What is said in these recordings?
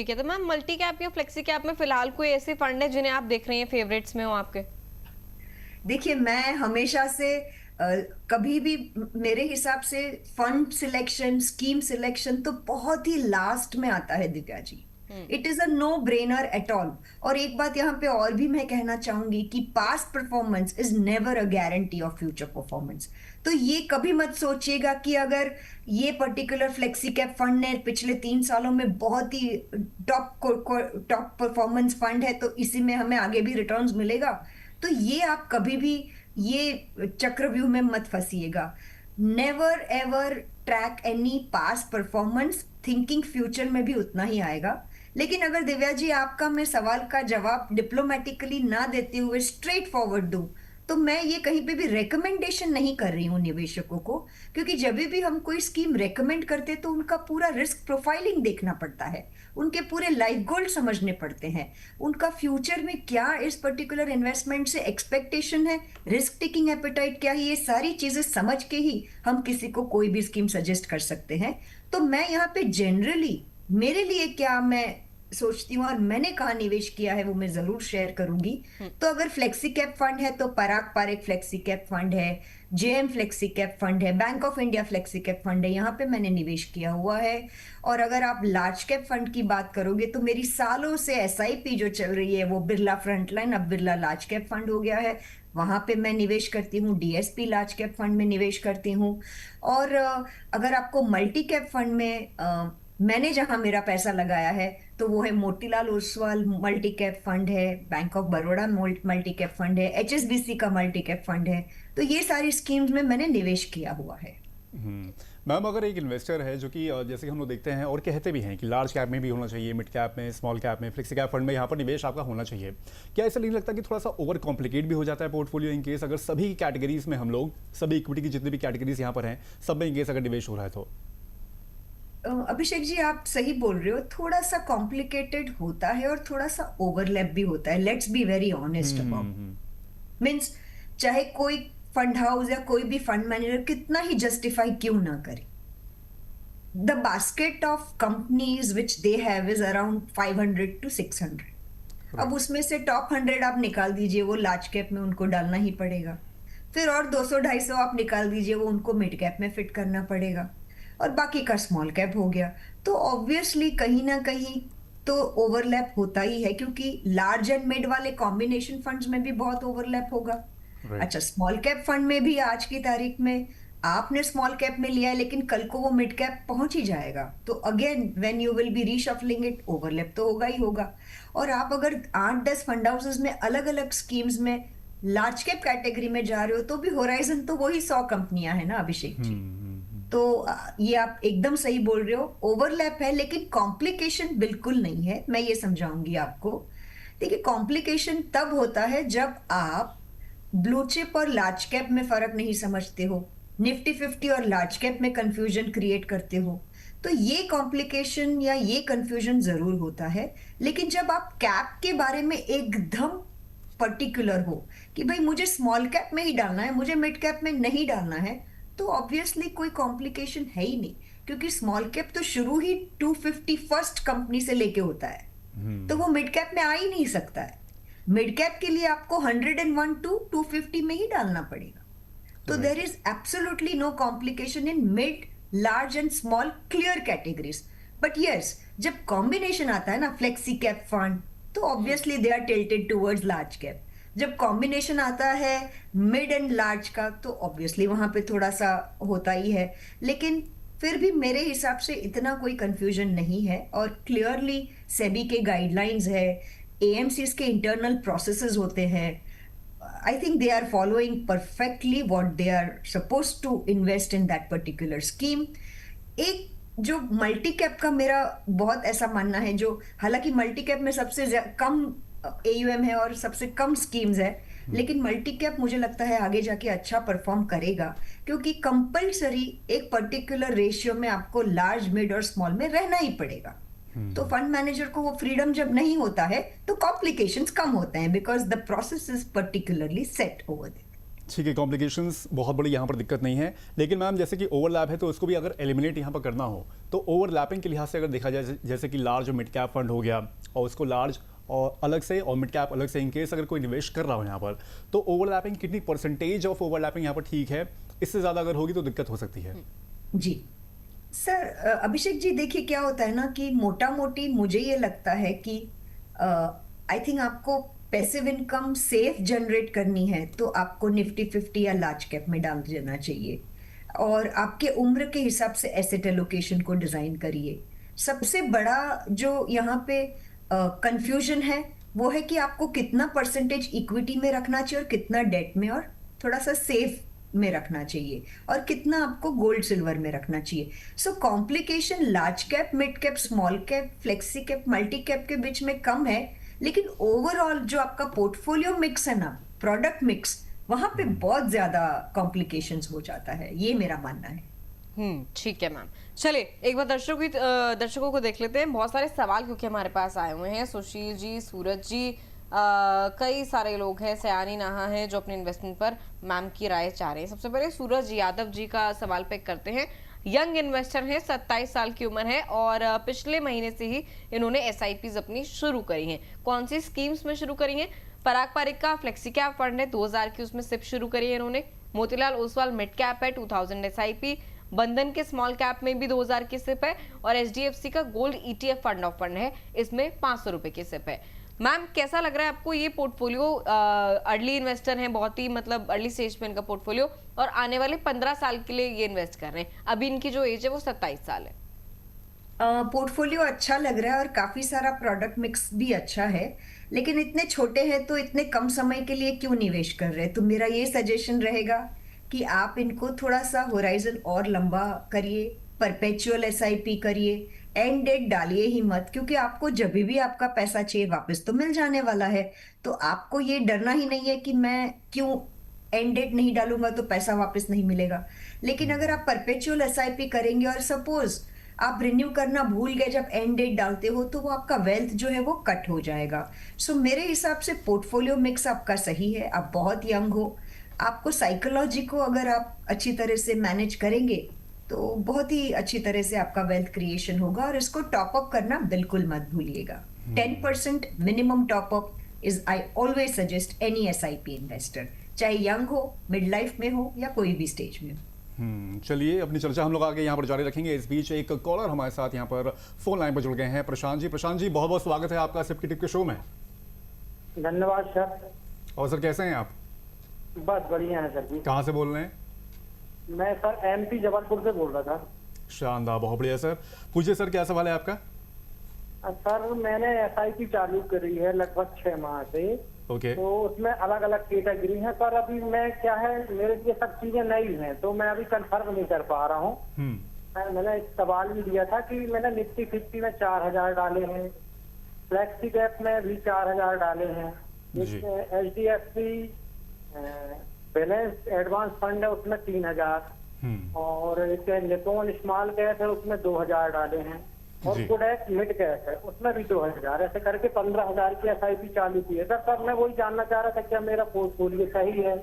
ठीक है, तो मैम मल्टी कैप या फ्लेक्सी कैप में फिलहाल कोई ऐसे फंड है जिन्हें आप देख रही हैं फेवरेट्स में हो आपके? देखिए, मैं हमेशा से अ, कभी भी मेरे हिसाब से फंड सिलेक्शन, स्कीम सिलेक्शन तो बहुत ही लास्ट में आता है Divya ji. Hmm. It is a no brainer at all. और एक बात यहाँ पे और भी मैं कहना चाहूंगी कि past performance is never a guarantee of future performance. तो ये कभी मत सोचिएगा कि अगर ये पर्टिकुलर फ्लेक्सी कैप फंड ने पिछले 3 सालों में बहुत ही टॉप परफॉर्मेंस फंड है तो इसी में हमें आगे भी रिटर्न्स मिलेगा। तो ये आप कभी भी ये चक्रव्यूह में मत फंसिएगा। Never ever track any past performance, thinking future में भी उतना ही आएगा। लेकिन अगर दिव्या जी आपका मैं सवाल का जवाब डिप्लोमेटिकली ना देते हुए स्ट्रेट फॉरवर्ड दूं, तो मैं ये कहीं पे भी रेकमेंडेशन नहीं कर रही हूँ निवेशकों को। क्योंकि जब भी हम कोई स्कीम रेकमेंड करते तो उनका पूरा रिस्क प्रोफाइलिंग देखना पड़ता है, उनके पूरे लाइफ गोल समझने पड़ते हैं, उनका फ्यूचर में क्या इस पर्टिकुलर इन्वेस्टमेंट से एक्सपेक्टेशन है, रिस्क टेकिंग एपेटाइट क्या है, ये सारी चीजें समझ के ही हम किसी को कोई भी स्कीम सजेस्ट कर सकते हैं। तो मैं यहाँ पे जनरली मेरे लिए क्या मैं सोचती हूँ और मैंने कहाँ निवेश किया है वो मैं जरूर शेयर करूंगी। तो अगर फ्लेक्सी कैप फंड है तो पराग पारेख फ्लेक्सी कैप फंड है, जेएम फ्लेक्सी कैप फंड है, bank of India flexi cap fund है, यहाँ पे मैंने निवेश किया हुआ है। और अगर आप लार्ज कैप फंड की बात करोगे तो मेरी सालों से एसआईपी जो चल रही है वो बिरला फ्रंटलाइन, अब बिरला लार्ज कैप फंड हो गया है, वहां पे मैं निवेश करती हूँ। डीएसपी लार्ज कैप फंड में निवेश करती हूँ। और अगर आपको मल्टी कैप फंड में मैंने जहां मेरा पैसा लगाया है तो वो है Motilal Oswal multi cap fund है, bank of Baroda multi cap fund है, एचएसबीसी का मल्टी कैप फंड है। तो ये सारी स्कीम्स में मैंने निवेश किया हुआ है। मैम, अगर एक इन्वेस्टर है जो कि जैसे कि हम लोग देखते हैं और कहते भी हैं कि लार्ज कैप में भी होना चाहिए, मिड कैप में, स्मॉल कैप में, फ्लेक्सी कैप फंड में यहाँ पर निवेश आपका होना चाहिए, क्या ऐसा नहीं लगता कि थोड़ा सा ओवर कॉम्प्लिकेट भी हो जाता है पोर्टफोलियो इन केस अगर सभी कैटेगरीज में हम लोग सभी इक्विटी की जितनी भी कैटेगरीज यहाँ पर हैं सब में इन केस अगर निवेश हो रहा है तो? अभिषेक जी आप सही बोल रहे हो, थोड़ा सा कॉम्प्लिकेटेड होता है और थोड़ा सा ओवरलैप भी होता है। Let's be very honest about means, चाहे कोई फंड हाउस या कोई भी फंड मैनेजर कितना ही जस्टिफाई क्यों ना करे, the basket of companies which they have is around 500 to 600। अब उसमें से टॉप 100 आप निकाल दीजिए, वो लार्ज कैप में उनको डालना ही पड़ेगा। फिर और 200-250 आप निकाल दीजिए, वो उनको मिड कैप में फिट करना पड़ेगा। और बाकी का स्मॉल कैप हो गया। तो ऑब्वियसली कहीं ना कहीं तो ओवरलैप होता ही है, क्योंकि लार्ज एंड मिड वाले कॉम्बिनेशन फंड्स में भी बहुत ओवरलैप होगा। राइट। अच्छा, स्मॉल कैप फंड में भी आज की तारीख में आपने स्मॉल कैप में लिया है लेकिन कल को वो मिड कैप पहुंच ही जाएगा, तो again when you will be reshuffling it, overlap तो होगा ही होगा। और आप अगर 8-10 फंड हाउसेस में अलग अलग स्कीम्स में लार्ज कैप कैटेगरी में जा रहे हो तो भी होराइजन तो वही 100 कंपनियां हैं ना अभिषेक जी। तो ये आप एकदम सही बोल रहे हो, ओवरलैप है लेकिन कॉम्प्लिकेशन बिल्कुल नहीं है। मैं ये समझाऊंगी आपको। देखिए, कॉम्प्लिकेशन तब होता है जब आप ब्लू चिप और लार्ज कैप में फर्क नहीं समझते हो, निफ्टी 50 और लार्ज कैप में कंफ्यूजन क्रिएट करते हो, तो ये कॉम्प्लिकेशन या ये कंफ्यूजन जरूर होता है। लेकिन जब आप कैप के बारे में एकदम पर्टिकुलर हो कि भाई मुझे स्मॉल कैप में ही डालना है, मुझे मिड कैप में नहीं डालना है, तो ऑब्वियसली कोई कॉम्प्लिकेशन है ही नहीं। क्योंकि स्मॉल कैप तो शुरू ही 251st कंपनी से लेके होता है, तो वो मिड कैप में आ ही नहीं सकता है। मिड कैप के लिए आपको 101 to 250 में ही डालना पड़ेगा। तो there is absolutely no complication in mid, large and small clear categories. But yes, जब कॉम्बिनेशन आता है ना फ्लेक्सी कैप फंड, तो obviously they are tilted towards large cap. जब कॉम्बिनेशन आता है मिड एंड लार्ज का, तो ऑब्वियसली वहां पे थोड़ा सा होता ही है। लेकिन फिर भी मेरे हिसाब से इतना कोई कंफ्यूजन नहीं है। और क्लियरली सेबी के गाइडलाइंस है, एएमसीज के इंटरनल प्रोसेसेस होते हैं। I think they are following perfectly what they are suppose to invest in that particular scheme. एक जो मल्टी कैप का मेरा बहुत ऐसा मानना है, जो हालांकि मल्टी कैप में सबसे कम एयूएम है और सबसे कम स्कीम्स है, लेकिन मल्टी कैप मुझे लगता है आगे जाके अच्छा परफॉर्म करेगा, क्योंकि कंपलसरी एक पर्टिकुलर रेशियो में आपको लार्ज, मिड और स्मॉल में रहना ही पड़ेगा। तो फंड मैनेजर को वो फ्रीडम जब नहीं होता है तो कॉम्प्लिकेशंस कम होते हैं, because the process is particularly set over there. ठीक है, कॉम्प्लिकेशंस बहुत बड़ी यहाँ पर दिक्कत नहीं है, लेकिन मैम जैसे कि ओवरलैप है तो उसको भी अगर एलिमिनेट यहाँ पर करना हो तो ओवरलैपिंग के लिहाज से अगर देखा जाए, जैसे कि लार्ज और मिड कैप फंड हो गया और उसको लार्ज और अलग से और मिड कैप अलग से, इन केस अगर कोई निवेश कर रहा हो यहाँ पर, तो ओवरलैपिंग कितनी परसेंटेज ऑफ ओवरलैपिंग यहाँ पर ठीक है? इससे ज़्यादा अगर होगी तो दिक्कत हो सकती है। जी सर, अभिषेक जी, देखिए क्या होता है ना कि मोटा मोटी मुझे ये लगता है कि आई थिंक आपको पैसिव इनकम सेफ जनरेट करनी है तो आपको निफ्टी 50 या लार्ज कैप में डाल देना चाहिए, और आपके उम्र के हिसाब से एसेट एलोकेशन को डिजाइन करिए। सबसे बड़ा जो यहाँ पे कंफ्यूजन है वो है कि आपको कितना परसेंटेज इक्विटी में रखना चाहिए और कितना डेट में और थोड़ा सा सेफ में रखना चाहिए, और कितना आपको गोल्ड सिल्वर में रखना चाहिए। So complication large cap, mid cap, small cap, flexi cap, multi cap के बीच में कम है, लेकिन ओवरऑल जो आपका पोर्टफोलियो मिक्स है ना, प्रोडक्ट मिक्स, वहां पे बहुत ज्यादा कॉम्प्लिकेशंस हो जाता है, ये मेरा मानना है। ठीक है मैम। चलिए एक बार दर्शकों को देख लेते हैं। बहुत सारे सवाल क्योंकि हमारे पास आए हुए हैं। सुशील जी, सूरज जी, कई सारे लोग हैं, सयानी नाहा है जो अपने इन्वेस्टमेंट पर मैम की राय चाह रहे हैं। सबसे पहले सूरज यादव जी का सवाल पिक करते हैं। यंग इन्वेस्टर हैं, 27 साल की उम्र है और पिछले महीने से ही इन्होंने SIPs अपनी शुरू करी हैं। कौन सी स्कीम्स में शुरू करी हैं? पराग पारिक का फ्लेक्सी कैप फंड है 2000 की, उसमें सिप शुरू करी है इन्होंने। मोतीलाल ओसवाल मिड कैप है 2000 SIP, बंधन के स्मॉल कैप में भी 2000 की सिप है, और HDFC का gold ETF fund of fund है, इसमें 500 रुपए की सिप है। मैम कैसा लग रहा है आपको ये पोर्टफोलियो? अर्ली इन्वेस्टर हैं, बहुत ही मतलब अर्ली स्टेज में इनका पोर्टफोलियो, और आने वाले 15 साल के लिए ये इन्वेस्ट कर रहे हैं। अभी इनकी जो एज है वो 27 साल है। पोर्टफोलियो अच्छा लग रहा है और काफी सारा प्रोडक्ट मिक्स भी अच्छा है, लेकिन इतने छोटे हैं तो इतने कम समय के लिए क्यों निवेश कर रहे हैं? तो मेरा ये सजेशन रहेगा कि आप इनको थोड़ा सा होराइजन और लंबा करिए, परपेचुअल SIP करिए, एंड डेट डालिए ही मत, क्योंकि आपको जब भी आपका पैसा चाहिए वापस तो मिल जाने वाला है। तो आपको ये डरना ही नहीं है कि मैं क्यों एंड डेट नहीं डालूंगा तो पैसा वापस नहीं मिलेगा। लेकिन अगर आप परपेचुअल SIP करेंगे और सपोज आप रिन्यू करना भूल गए जब एंड डेट डालते हो, तो वो आपका वेल्थ जो है वो कट हो जाएगा। सो मेरे हिसाब से पोर्टफोलियो मिक्स आपका सही है। आप बहुत यंग हो, आपको साइकोलॉजी को अगर आप अच्छी तरह से मैनेज करेंगे तो बहुत ही अच्छी तरह से आपका वेल्थ क्रिएशन होगा, और इसको टॉप अप करना बिल्कुल मत भूलिएगा। 10% minimum top up is, I always suggest any SIP investor, चाहे यंग हो, मिड लाइफ में हो या कोई भी स्टेज में हो। चलिए अपनी चर्चा हम लोग आगे यहाँ पर जारी रखेंगे। इस बीच एक कॉलर हमारे साथ यहाँ पर फोन लाइन पर जुड़ गए हैं, प्रशांत जी। प्रशांत जी, बहुत बहुत स्वागत है आपका सिप की टिप के शो में। धन्यवाद सर। और सर कैसे हैं आप? बस बढ़िया है सर जी। कहाँ से बोल रहे हैं? मैं सर MP जबलपुर से बोल रहा था। शानदार, बहुत बढ़िया सर। पूछिए सर, क्या सवाल है आपका? सर मैंने SIP चालू करी है लगभग 6 माह से। ओके। तो उसमें अलग अलग कैटेगरी है, पर अभी मैं क्या है, मेरे लिए सब चीजें नई हैं तो मैं अभी कंफर्म नहीं कर पा रहा हूँ। मैंने एक सवाल भी दिया था कि मैंने निफ्टी 50 में 4000 डाले हैं, फ्लेक्सी कैप में भी 4000 डाले हैं, HDFC बैलेंस एडवांस फंड है उसमें 3000, और एक निप्पॉन स्मॉल कैप है उसमें 2000 डाले हैं, और कोडेक मिड कैप है उसमें भी 2000, ऐसे करके 15000 की SIP चालू की है। सर मैं वही जानना चाह रहा था क्या मेरा पोर्टफोलियो सही है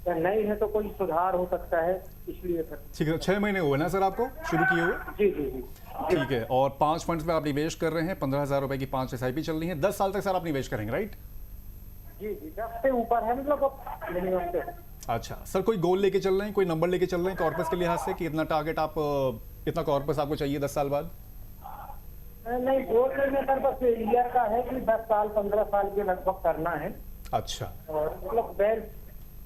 या नहीं है, तो कोई सुधार हो सकता है, इसलिए सर। ठीक है, 6 महीने हुए ना सर आपको शुरू किए हुए? जी जी जी। ठीक है, और 5 फंड्स में आप निवेश कर रहे हैं, 15,000 रुपए की 5 SIP चल रही है, 10 साल तक सर आप निवेश करेंगे, राइट? जी जी, 10 से ऊपर है मतलब मिनिमम पे। अच्छा सर, कोई गोल लेके चल रहे हैं, कोई नंबर लेके चल रहे हैं कॉर्पस के लिहाज से कि इतना टारगेट आप, इतना कॉर्पस आपको चाहिए 10 साल बाद? नहीं, गोल में सर बस ईयर का है कि 10 साल 15 साल के लगभग करना है। अच्छा, और मतलब वेल्थ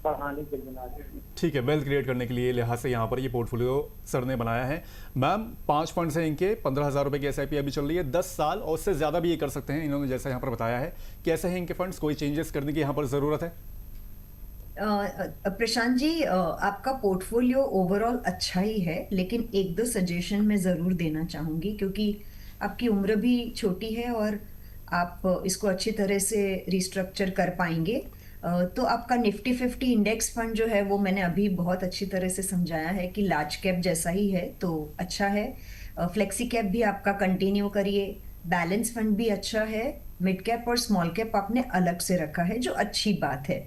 बढ़ाने के लिए। ठीक है, वेल्थ क्रिएट करने के लिए लिहाज से यहाँ पर ये पोर्टफोलियो सर ने बनाया है। मैम 5 फंड्स हैं इनके, 15,000 रुपए की SIP अभी चल रही है, 10 साल और उससे ज़्यादा भी ये कर सकते हैं इन्होंने जैसा यहाँ पर बताया है। कैसे हैं इनके फंड्स, कोई चेंजेस करने की यहाँ पर ज़रूरत है? प्रशांत जी, आपका पोर्टफोलियो ओवरऑल अच्छा ही है, लेकिन 1-2 सजेशन मैं ज़रूर देना चाहूँगी, क्योंकि आपकी उम्र भी छोटी है और आप इसको अच्छी तरह से रिस्ट्रक्चर कर पाएंगे। तो आपका निफ्टी 50 इंडेक्स फंड जो है वो मैंने अभी बहुत अच्छी तरह से समझाया है कि लार्ज कैप जैसा ही है तो अच्छा है। फ्लेक्सी कैप भी आपका कंटिन्यू करिए, बैलेंस फंड भी अच्छा है, मिड कैप और स्मॉल कैप आपने अलग से रखा है जो अच्छी बात है।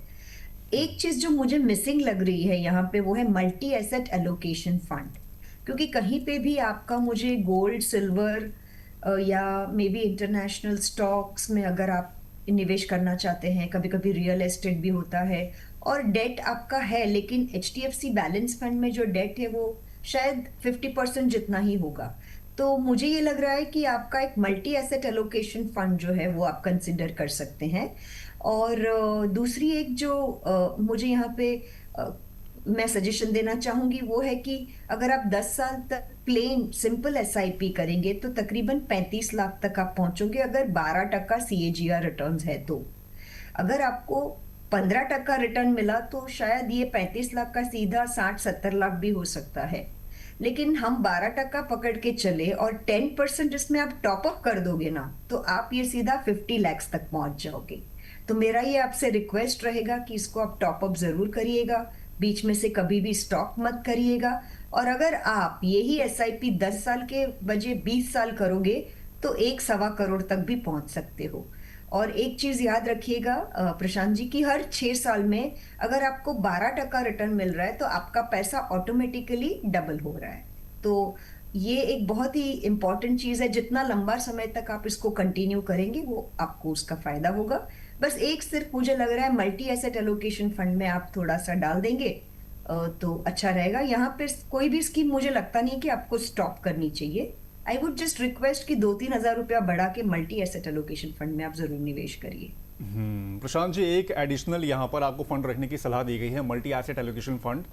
एक चीज जो मुझे मिसिंग लग रही है यहाँ पे वो है मल्टी एसेट एलोकेशन फंड, क्योंकि कहीं पे भी आपका मुझे गोल्ड सिल्वर या मे बी इंटरनेशनल स्टॉक्स में अगर आप निवेश करना चाहते हैं, कभी कभी रियल एस्टेट भी होता है, और डेट आपका है, लेकिन HDFC बैलेंस फंड में जो डेट है वो शायद 50% जितना ही होगा। तो मुझे ये लग रहा है कि आपका एक मल्टी एसेट एलोकेशन फंड जो है वो आप कंसिडर कर सकते हैं। और दूसरी एक जो मुझे यहाँ पे मैं सजेशन देना चाहूंगी वो है कि अगर आप 10 साल तक प्लेन सिंपल SIP करेंगे तो तकरीबन 35 लाख तक आप पहुंचोगे, अगर 12% CAGR रिटर्न्स है तो। अगर आपको 15% रिटर्न मिला तो शायद ये 35 लाख का सीधा 60-70 लाख भी हो सकता है, लेकिन हम 12% पकड़ के चले और 10% इसमें आप टॉप अप कर दोगे ना, तो आप ये सीधा 50 लाख तक पहुंच जाओगे। तो मेरा ये आपसे रिक्वेस्ट रहेगा कि इसको आप टॉप अप जरूर करिएगा, बीच में से कभी भी स्टॉप मत करिएगा। और अगर आप यही SIP 10 साल के बजाय 20 साल करोगे तो 1-1.25 करोड़ तक भी पहुंच सकते हो। और एक चीज याद रखिएगा प्रशांत जी, कि हर 6 साल में अगर आपको 12% रिटर्न मिल रहा है तो आपका पैसा ऑटोमेटिकली डबल हो रहा है। तो ये एक बहुत ही इंपॉर्टेंट चीज है, जितना लंबा समय तक आप इसको कंटिन्यू करेंगे वो आपको उसका फायदा होगा। बस एक सिर्फ मुझे लग रहा है मल्टी एसेट एलोकेशन फंड में आप थोड़ा सा डाल देंगे तो अच्छा रहेगा। यहाँ पे कोई भी स्कीम मुझे लगता नहीं कि आपको स्टॉप करनी चाहिए। आई वुड जस्ट रिक्वेस्ट कि 2-3 हजार रुपया बढ़ा के मल्टी एसेट एलोकेशन फंड में आप जरूर निवेश करिए। प्रशांत जी, एक एडिशनल यहाँ पर आपको फंड रखने की सलाह दी गई है, मल्टी एसेट एलोकेशन फंड।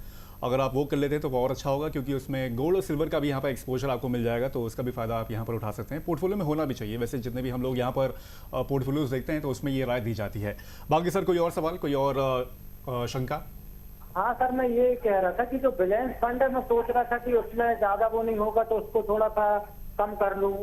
अगर आप वो कर लेते हैं तो और अच्छा होगा, क्योंकि उसमें गोल्ड और सिल्वर का भी यहाँ पर एक्सपोजर आपको मिल जाएगा, तो उसका भी फायदा आप यहाँ पर उठा सकते हैं। पोर्टफोलियो में होना भी चाहिए, वैसे जितने भी हम लोग यहाँ पर पोर्टफोलियोज देखते हैं तो उसमें ये राय दी जाती है। बाकी सर कोई और सवाल, कोई और शंका? हाँ सर, मैं ये कह रहा था कि जो बैलेंस फंड है मैं सोच रहा था कि उसमें ज्यादा वो नहीं होगा तो उसको थोड़ा सा कम कर लूं,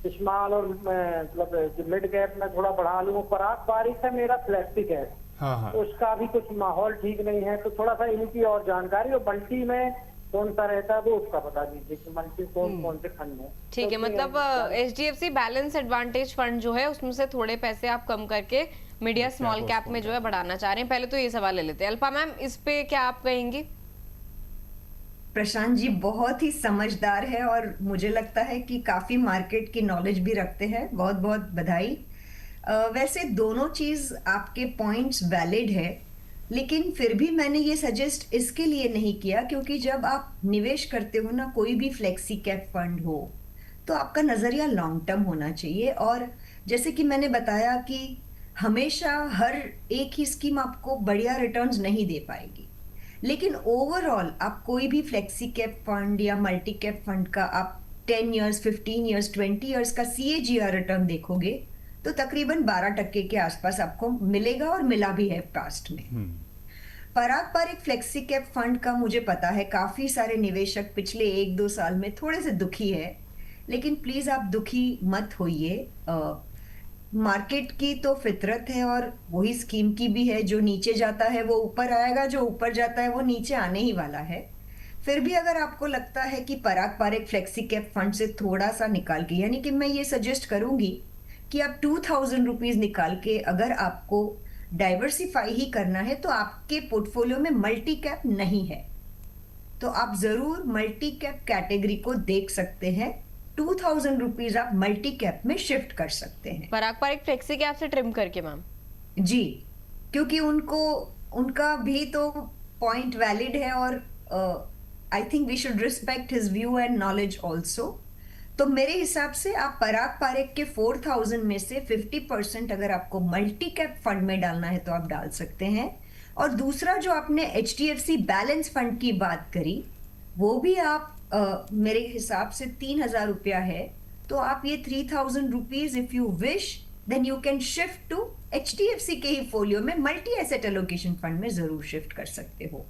स्मॉल और मतलब मिड कैप में थोड़ा बढ़ा लूं। पराग पारिक है मेरा फ्लेक्सी कैप, हाँ। उसका भी कुछ माहौल ठीक नहीं है, तो थोड़ा सा इनकी और जानकारी, और मल्टी में कौन सा रहता है तो उसका बता दीजिए कि मल्टी कौन से फंड है। ठीक है, मतलब HDFC बैलेंस एडवांटेज फंड जो है उसमें से थोड़े पैसे आप कम करके मीडिया स्मॉल कैप में जो है बढ़ाना चाह रहे हैं। पहले तो ये सवाल ले लेते हैं। अल्पा मैम, इस पे क्या आप कहेंगी? प्रशांत जी बहुत ही समझदार है और मुझे लगता है कि काफी मार्केट की नॉलेज भी रखते हैं, बहुत बहुत बधाई। वैसे दोनों चीज आपके पॉइंट्स वैलिड है, लेकिन फिर भी मैंने ये सजेस्ट इसके लिए नहीं किया क्योंकि जब आप निवेश करते हो ना, कोई भी फ्लेक्सी कैप फंड हो, तो आपका नजरिया लॉन्ग टर्म होना चाहिए। और जैसे कि मैंने बताया कि हमेशा हर एक ही स्कीम आपको बढ़िया रिटर्न्स नहीं दे पाएगी, लेकिन ओवरऑल आप कोई भी फ्लेक्सी कैप फंड या मल्टी कैप फंड का आप 10 इयर्स, 15 इयर्स, 20 इयर्स का CAGR रिटर्न देखोगे तो तकरीबन 12% के आसपास आपको मिलेगा, और मिला भी है पास्ट में। पराग पारिक फ्लेक्सी कैप फंड का मुझे पता है काफी सारे निवेशक पिछले 1-2 साल में थोड़े से दुखी है, लेकिन प्लीज आप दुखी मत होइए। मार्केट की तो फितरत है और वही स्कीम की भी है, जो नीचे जाता है वो ऊपर आएगा, जो ऊपर जाता है वो नीचे आने ही वाला है। फिर भी अगर आपको लगता है कि पराग पारिक फ्लेक्सी कैप फंड से थोड़ा सा निकाल के, यानी कि मैं ये सजेस्ट करूंगी कि आप 2000 रुपीज निकाल के अगर आपको डाइवर्सिफाई ही करना है तो आपके पोर्टफोलियो में मल्टी कैप नहीं है तो आप जरूर मल्टी कैप कैटेगरी को देख सकते हैं। 2000 रुपीज आप मल्टी कैप में शिफ्ट कर सकते हैं, पराग पारिक फ्लेक्सी कैप से ट्रिम करके मैम। जी, क्योंकि उनका भी तो पॉइंट वैलिड है और I think we should respect his view and knowledge also. तो मेरे हिसाब से आप पराग पारिक के 4000 में से 50% अगर आपको मल्टी कैप फंड में डालना है तो आप डाल सकते हैं। और दूसरा जो आपने HDFC बैलेंस फंड की बात करी, वो भी आप मेरे हिसाब से 3000 रुपया है, तो आप ये 3000 rupees if you wish then you can shift to HDFC के ही फोलियो में मल्टी एसेट एलोकेशन फंड में जरूर शिफ्ट कर सकते हो।